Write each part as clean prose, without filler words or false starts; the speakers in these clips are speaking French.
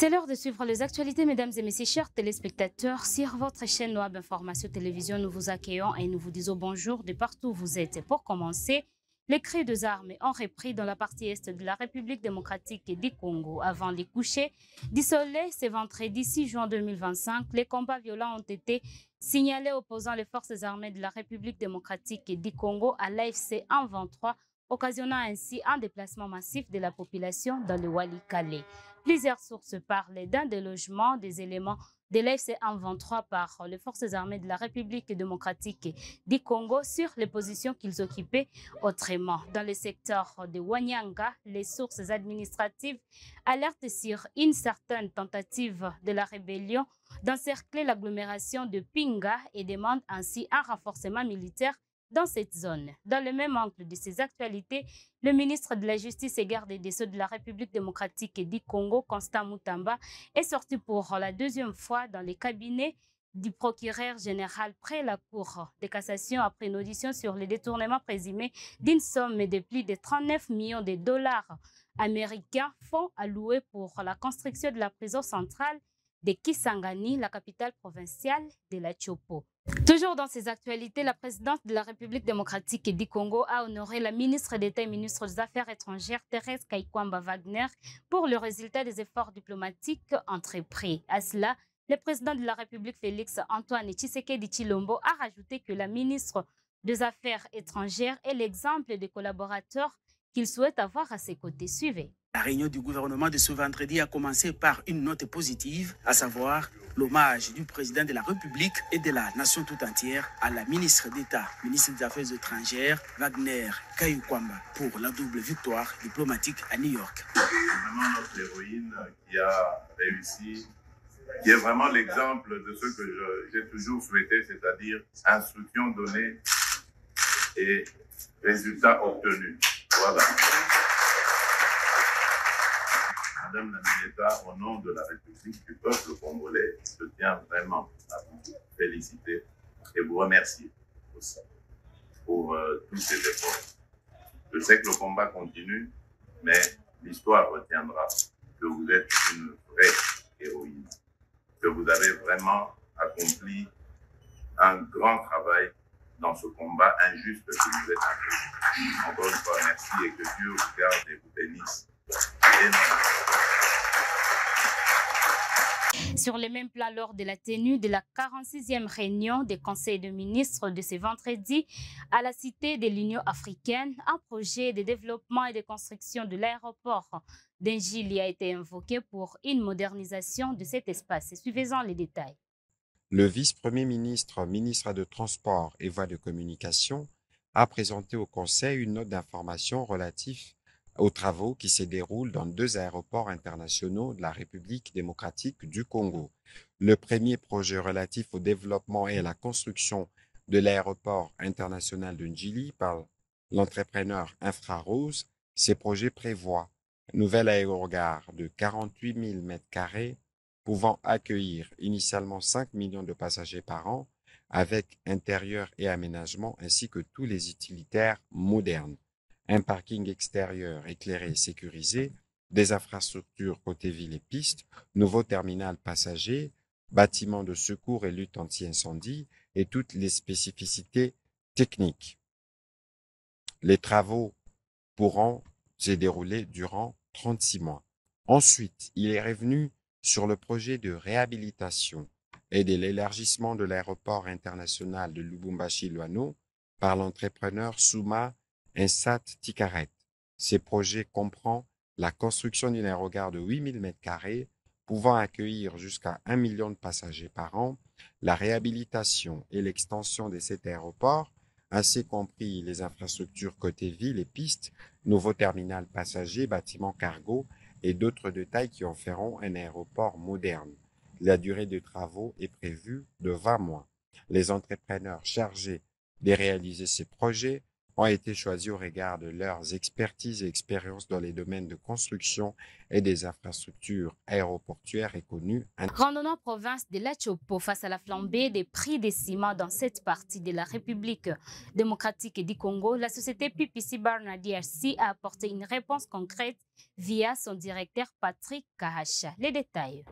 C'est l'heure de suivre les actualités, mesdames et messieurs, chers téléspectateurs. Sur votre chaîne Web Information Télévision, nous vous accueillons et nous vous disons bonjour de partout où vous êtes. Et pour commencer, les cris des armes ont repris dans la partie est de la République démocratique du Congo. Avant les couchers du soleil, ce vendredi 6 juin 2025, les combats violents ont été signalés opposant les forces armées de la République démocratique du Congo à l'AFC 123, occasionnant ainsi un déplacement massif de la population dans le Walikale. Plusieurs sources parlent d'un délogement des éléments de l'AFC 123 par les forces armées de la République démocratique du Congo sur les positions qu'ils occupaient autrement. Dans le secteur de Wanyanga, les sources administratives alertent sur une certaine tentative de la rébellion d'encercler l'agglomération de Pinga et demandent ainsi un renforcement militaire dans cette zone. Dans le même angle de ces actualités, le ministre de la Justice et garde des Sceaux de la République démocratique du Congo, Constant Mutamba, est sorti pour la deuxième fois dans les cabinets du procureur général près la Cour de cassation après une audition sur le détournement présumé d'une somme de plus de 39 millions de dollars américains, fonds alloués pour la construction de la prison centrale de Kisangani, la capitale provinciale de la Tchopo. Toujours dans ces actualités, la présidente de la République démocratique du Congo a honoré la ministre d'État et ministre des Affaires étrangères, Thérèse Kaikwamba Wagner, pour le résultat des efforts diplomatiques entrepris. À cela, le président de la République, Félix Antoine Tshisekedi Tshilombo, a rajouté que la ministre des Affaires étrangères est l'exemple des collaborateurs qu'il souhaite avoir à ses côtés. Suivez. La réunion du gouvernement de ce vendredi a commencé par une note positive, à savoir l'hommage du président de la République et de la nation tout entière à la ministre d'État, ministre des Affaires étrangères, Wagner Kaikwamba, pour la double victoire diplomatique à New York. Vraiment notre héroïne qui a réussi, qui est vraiment l'exemple de ce que j'ai toujours souhaité, c'est-à-dire instruction donnée et résultat obtenu. Voilà. Madame la ministre, au nom de la République du peuple congolais, je tiens vraiment à vous féliciter et vous remercier aussi pour tous ces efforts. Je sais que le combat continue, mais l'histoire retiendra que vous êtes une vraie héroïne, que vous avez vraiment accompli un grand travail dans ce combat injuste que vous êtes engagé. Encore une fois, merci et que Dieu vous garde et vous bénisse. Sur le même plan, lors de la tenue de la 46e réunion des conseils de ministres de ce vendredi à la Cité de l'Union africaine, un projet de développement et de construction de l'aéroport d'Njili a été invoqué pour une modernisation de cet espace. Suivez-en les détails. Le vice-premier ministre, ministre de Transport et Voies de communication, a présenté au Conseil une note d'information relative aux travaux qui se déroulent dans 2 aéroports internationaux de la République démocratique du Congo. Le premier projet relatif au développement et à la construction de l'aéroport international de Njili par l'entrepreneur Infrarose. Ces projets prévoient un nouvel aérogare de 48 000 m² pouvant accueillir initialement 5 millions de passagers par an avec intérieur et aménagement ainsi que tous les utilitaires modernes. Un parking extérieur éclairé et sécurisé, des infrastructures côté ville et piste, nouveau terminal passager, bâtiments de secours et lutte anti-incendie et toutes les spécificités techniques. Les travaux pourront se dérouler durant 36 mois. Ensuite, il est revenu sur le projet de réhabilitation et de l'élargissement de l'aéroport international de Lubumbashi-Luano par l'entrepreneur Souma Insat Tikaret. Ces projets comprennent la construction d'un aérogare de 8 000 m² pouvant accueillir jusqu'à 1 million de passagers par an, la réhabilitation et l'extension de cet aéroport, ainsi compris les infrastructures côté ville et pistes, nouveau terminal passager, bâtiment cargo et d'autres détails qui en feront un aéroport moderne. La durée de travaux est prévue de 20 mois. Les entrepreneurs chargés de réaliser ces projets ont été choisis au regard de leurs expertises et expériences dans les domaines de construction et des infrastructures aéroportuaires et connues. Rendons en province de la Tchopo face à la flambée des prix des ciments dans cette partie de la République démocratique du Congo. La société PPC Barna DRC a apporté une réponse concrète via son directeur Patrick Kahacha. Les détails.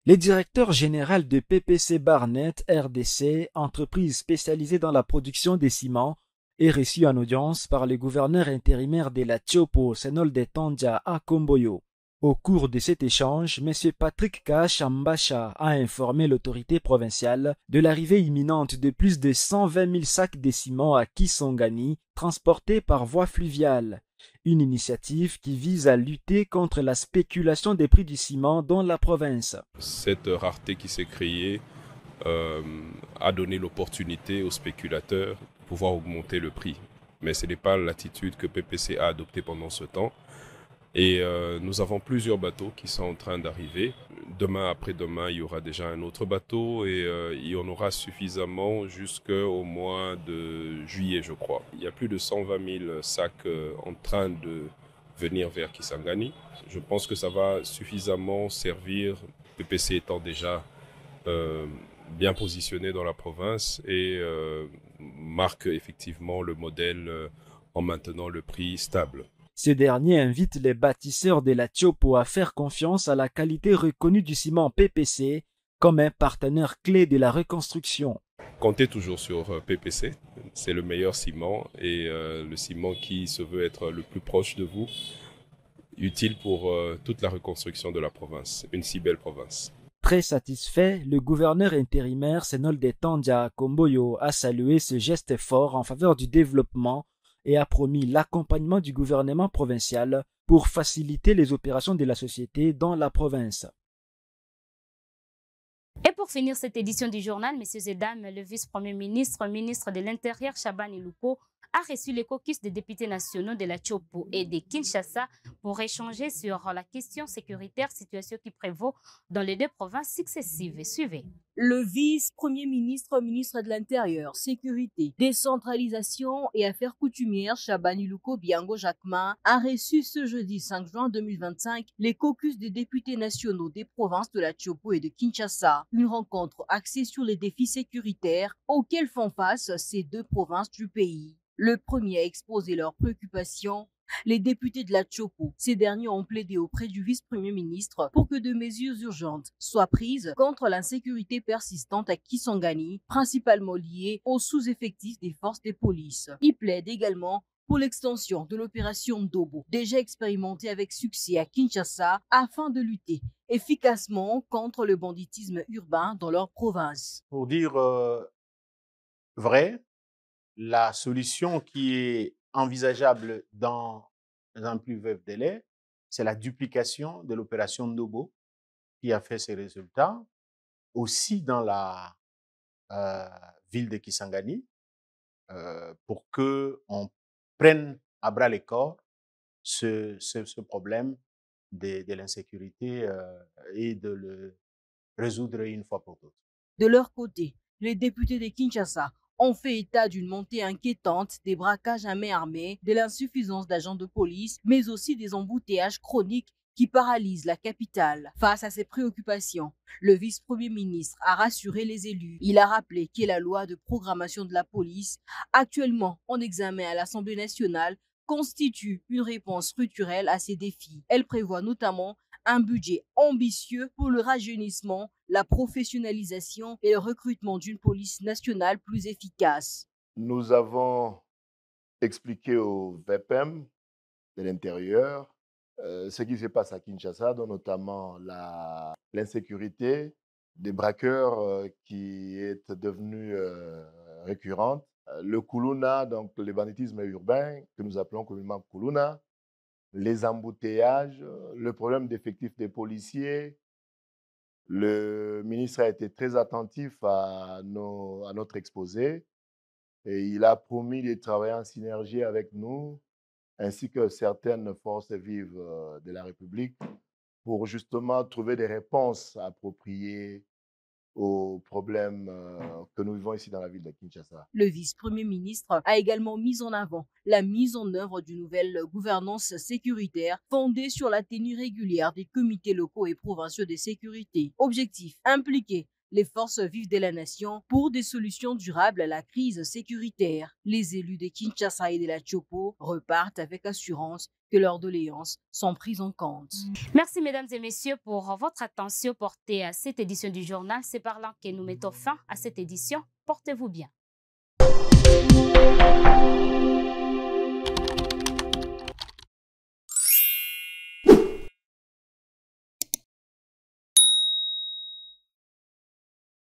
Le directeur général de PPC Barnet RDC, entreprise spécialisée dans la production des ciments, est reçu en audience par le gouverneur intérimaire de la Tchopo, Senolde Tandja Akomboyo. Au cours de cet échange, M. Patrick Kahashambacha a informé l'autorité provinciale de l'arrivée imminente de plus de 120 000 sacs de ciment à Kisangani, transportés par voie fluviale. Une initiative qui vise à lutter contre la spéculation des prix du ciment dans la province. Cette rareté qui s'est créée a donné l'opportunité aux spéculateurs de pouvoir augmenter le prix. Mais ce n'est pas l'attitude que PPC a adoptée pendant ce temps. Et nous avons plusieurs bateaux qui sont en train d'arriver. Demain, après-demain, il y aura déjà un autre bateau et il y en aura suffisamment jusqu'au mois de juillet, je crois. Il y a plus de 120 000 sacs en train de venir vers Kisangani. Je pense que ça va suffisamment servir, PPC étant déjà bien positionné dans la province et marque effectivement le modèle en maintenant le prix stable. Ce dernier invite les bâtisseurs de la Tchopo à faire confiance à la qualité reconnue du ciment PPC comme un partenaire clé de la reconstruction. Comptez toujours sur PPC, c'est le meilleur ciment et le ciment qui se veut être le plus proche de vous, utile pour toute la reconstruction de la province, une si belle province. Très satisfait, le gouverneur intérimaire Senolde Tandja Komboyo a salué ce geste fort en faveur du développement et a promis l'accompagnement du gouvernement provincial pour faciliter les opérations de la société dans la province. Et pour finir cette édition du journal, messieurs et dames, le vice-premier ministre, ministre de l'Intérieur, Shaban Ilouko, a reçu les caucus des députés nationaux de la Tchopo et de Kinshasa pour échanger sur la question sécuritaire, situation qui prévaut dans les deux provinces successives. Suivez. Le vice-premier ministre, ministre de l'Intérieur, Sécurité, Décentralisation et Affaires coutumières, Shaban Ilouko Biango Jacquemin, a reçu ce jeudi 5 juin 2025 les caucus des députés nationaux des provinces de la Tchopo et de Kinshasa. Une rencontre axée sur les défis sécuritaires auxquels font face ces deux provinces du pays. Le premier a exposé leurs préoccupations. Les députés de la Tchopo, ces derniers ont plaidé auprès du vice-premier ministre pour que de mesures urgentes soient prises contre l'insécurité persistante à Kisangani, principalement liée au sous-effectif des forces de police. Ils plaident également pour l'extension de l'opération Ndobo, déjà expérimentée avec succès à Kinshasa, afin de lutter efficacement contre le banditisme urbain dans leur province. Pour dire vrai, la solution qui est envisageable dans un plus bref délai, c'est la duplication de l'opération Ndobo qui a fait ses résultats, aussi dans la ville de Kisangani, pour qu'on prenne à bras le corps ce problème de l'insécurité et de le résoudre une fois pour toutes. De leur côté, les députés de Kinshasa ont fait état d'une montée inquiétante des braquages à main armée, de l'insuffisance d'agents de police, mais aussi des embouteillages chroniques qui paralysent la capitale. Face à ces préoccupations, le vice-premier ministre a rassuré les élus. Il a rappelé que la loi de programmation de la police, actuellement en examen à l'Assemblée nationale, constitue une réponse structurelle à ces défis. Elle prévoit notamment un budget ambitieux pour le rajeunissement, la professionnalisation et le recrutement d'une police nationale plus efficace. Nous avons expliqué au VPM de l'Intérieur ce qui se passe à Kinshasa, dont notamment l'insécurité des braqueurs qui est devenue récurrente. Le Kuluna, donc le banditisme urbain, que nous appelons communément Kuluna, les embouteillages, le problème d'effectifs des policiers. Le ministre a été très attentif à notre exposé et il a promis de travailler en synergie avec nous ainsi que certaines forces vives de la République pour justement trouver des réponses appropriées aux problèmes que nous vivons ici dans la ville de Kinshasa. Le vice-premier ministre a également mis en avant la mise en œuvre d'une nouvelle gouvernance sécuritaire fondée sur la tenue régulière des comités locaux et provinciaux de sécurité. Objectif, impliquer les forces vives de la nation pour des solutions durables à la crise sécuritaire. Les élus de Kinshasa et de la Tchopo repartent avec assurance que leurs doléances sont prises en compte. Merci mesdames et messieurs pour votre attention portée à cette édition du journal. C'est par là que nous mettons fin à cette édition. Portez-vous bien.